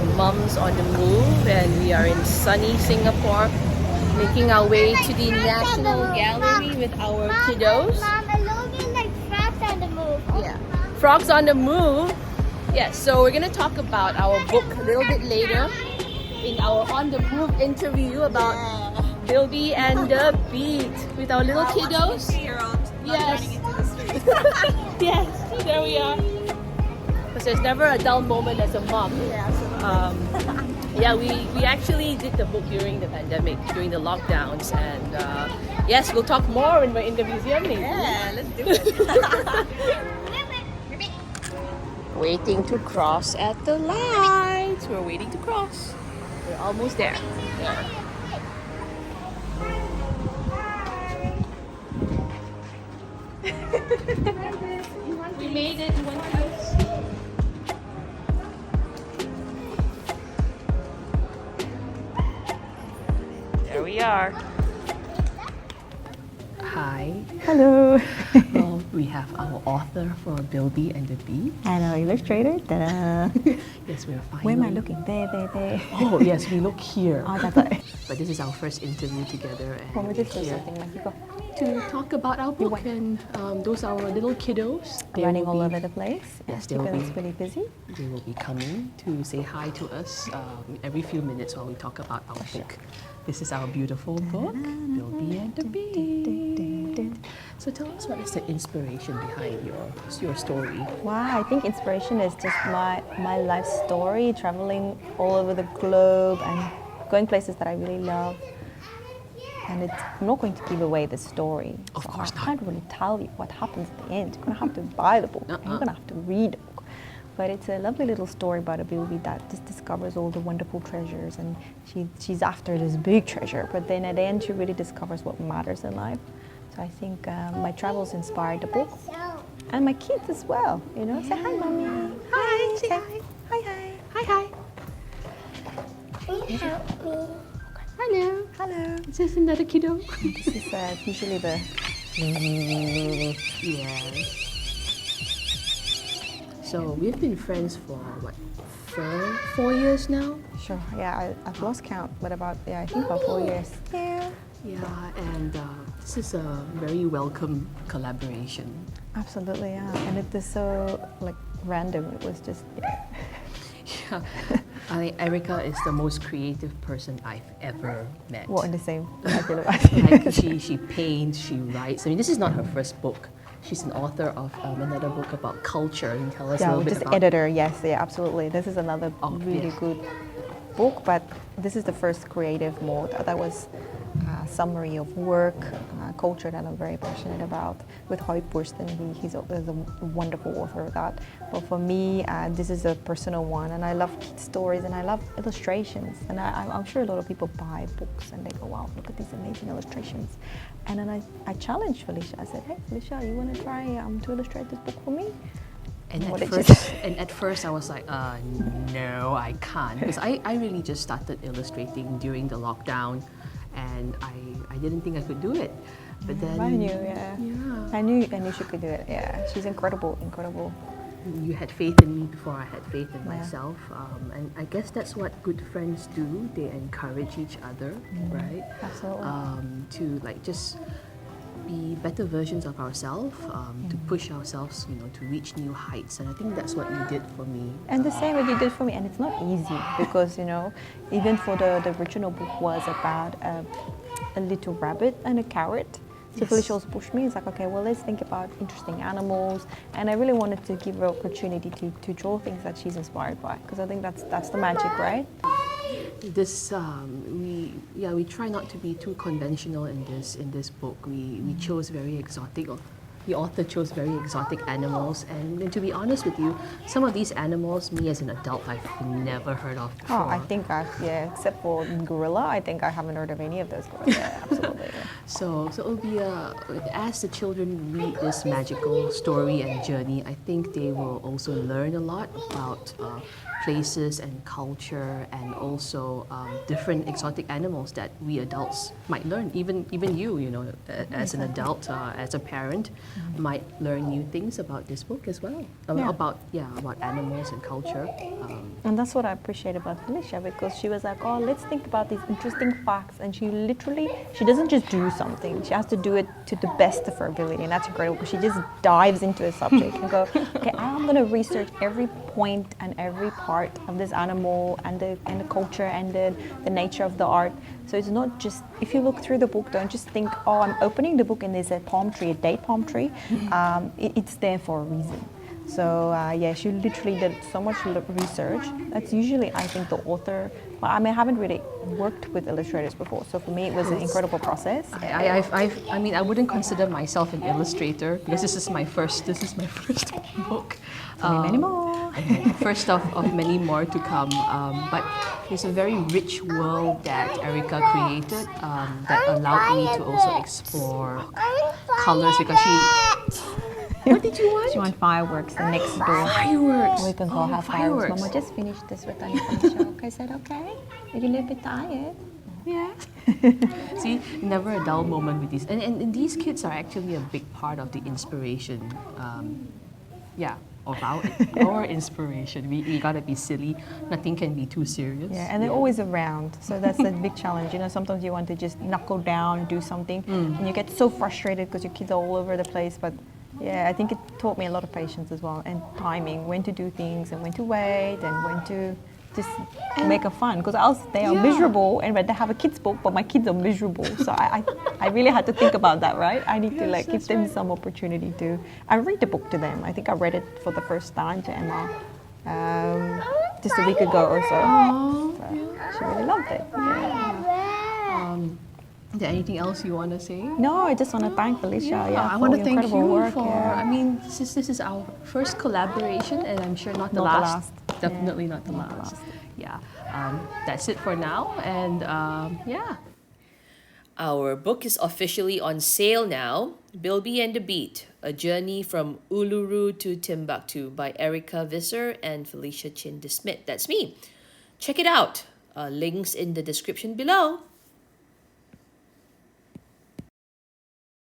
are mums on the move, and we are in sunny Singapore, making our way to the National Gallery with our kiddos. Mom, it looks like frogs on the move. Yeah, frogs on the move. Yes, so we're gonna talk about our book a little bit later in our on the move interview about Bilby and the Beet with our little kiddos. Yes. Yes, there we are. Because there's never a dull moment as a mom. Yeah, we actually did the book during the pandemic, during the lockdowns, and yes, we'll talk more in my interviews. Yeah, let's do it. Waiting to cross at the lights. We're waiting to cross. We're almost there. We made it. One close. There we are. Hi. Hello. Well, we have our author for Bilby and the Beet. And our illustrator. Ta-da. Yes, we're finally. Where am I looking? There. Oh, yes, we look here. Oh, that's right. But this is our first interview together, and What would you say here something like you go? to talk about our book. And those are our little kiddos. They Running will all be- over the place. Yes, they will because be- it's really busy. They will be coming to say hi to us every few minutes while we talk about our book. This is our beautiful book, Bilby and the Beet. So tell us, what is the inspiration behind your story? Wow, I think inspiration is just my life story, traveling all over the globe and going places that I really love. And I'm not going to give away the story. Of course I not. can't really tell you what happens at the end. You're going to have to buy the book. You're going to have to read the book. But it's a lovely little story about a Bilby that just discovers all the wonderful treasures, and she's after this big treasure. But then at the end, she really discovers what matters in life. So I think my travels inspired the book, and my kids as well. You know, say hi, mommy. Hi, say hi. Hi. Hi. Help me. Hello. Hello. Is this another kiddo? This is usually the. Yes. So we've been friends for what, 4 years now? Sure. Yeah, I've lost count, but I think about 4 years. Yeah. Yeah, and this is a very welcome collaboration. Absolutely, yeah. And it is so random. It was just Yeah, I think Erika is the most creative person I've ever met. what in the same. Like she paints, she writes. I mean, this is not her first book. She's an author of another book about culture. Can you tell us a Yeah, little bit just about? editor. Yes, yeah, absolutely. This is another really yeah. good book, but this is the first creative mode. That was a summary of work, culture that I'm very passionate about with Hoy Bursten. He's a wonderful author of that. But for me, this is a personal one, and I love kid stories and I love illustrations. And I'm sure a lot of people buy books and they go, wow, look at these amazing illustrations. And then I challenged Felicia. I said, hey, Felicia, you want to try to illustrate this book for me? And What at, did you first, say? and at first I was like, no, I can't. Because I really just started illustrating during the lockdown, and I didn't think I could do it. But then I knew, yeah. Yeah. I knew she could do it. Yeah, she's incredible. You had faith in me before I had faith in Yeah. myself, and I guess that's what good friends do. They encourage each other, right? Absolutely. To just be better versions of ourselves, to push ourselves, to reach new heights. And I think that's what you did for me. And the same what you did for me, and it's not easy because even for the original book was about a little rabbit and a carrot. So Yes. Felicia was pushed me. It's like, okay, well, let's think about interesting animals, and I really wanted to give her opportunity to draw things that she's inspired by, because I think that's the magic, right? This we try not to be too conventional in this book. We chose very exotic. The author chose very exotic animals, and to be honest with you, some of these animals, me as an adult, I've never heard of before. Oh, I think except for gorilla, I think I haven't heard of any of those. Yeah, absolutely. Yeah. So it'll be as the children read this magical story and journey, I think they will also learn a lot about places and culture, and also different exotic animals that we adults might learn. Even you know, as an adult, as a parent, might learn new things about this book as well. About animals and culture. And that's what I appreciate about Felicia, because she was like, oh, let's think about these interesting facts. And she doesn't just do something. She has to do it to the best of her ability. And that's incredible, because she just dives into a subject and go, okay, I'm going to research every point and every part of this animal and the culture and the nature of the art. So it's not just, if you look through the book, don't just think, oh, I'm opening the book and there's a palm tree, a date palm tree. It's there for a reason. So she literally did so much research. That's usually, I think, the author. Well, I mean, I haven't really worked with illustrators before, so for me, it was an incredible process. I mean, I wouldn't consider myself an illustrator, because this is my first book. Many more. First of many more to come. But it's a very rich world that Erika created that allowed me to also explore colors, because she. What did you want? She wants fireworks the next door. Fireworks. We can go have fireworks. Mama just finished this with Felicia. Okay, is that okay? Are you a little bit tired? Yeah. See, never a dull moment with these. And these kids are actually a big part of the inspiration. Of our inspiration. We gotta be silly. Nothing can be too serious. Yeah, and they're always around. So that's the big challenge. You know, sometimes you want to just knuckle down, do something, and you get so frustrated because your kids are all over the place. But yeah, I think it taught me a lot of patience as well, and timing, when to do things and when to wait and when to just make it fun. Because else they are miserable, and they have a kids book, but my kids are miserable. So I really had to think about that, right? I need to give them some opportunity to. I read the book to them. I think I read it for the first time to Emma just a week ago or so. She really loved it. Is there anything else you want to say? No, I just want to thank Felicia. I want to thank you for. I mean, this is our first collaboration, and I'm sure not the last. Definitely not the last. Yeah, that's it for now, and Our book is officially on sale now. Bilby and the Beet: A Journey from Uluru to Timbuktu by Erika Visser and Felicia Chin De Smet. That's me. Check it out. Links in the description below.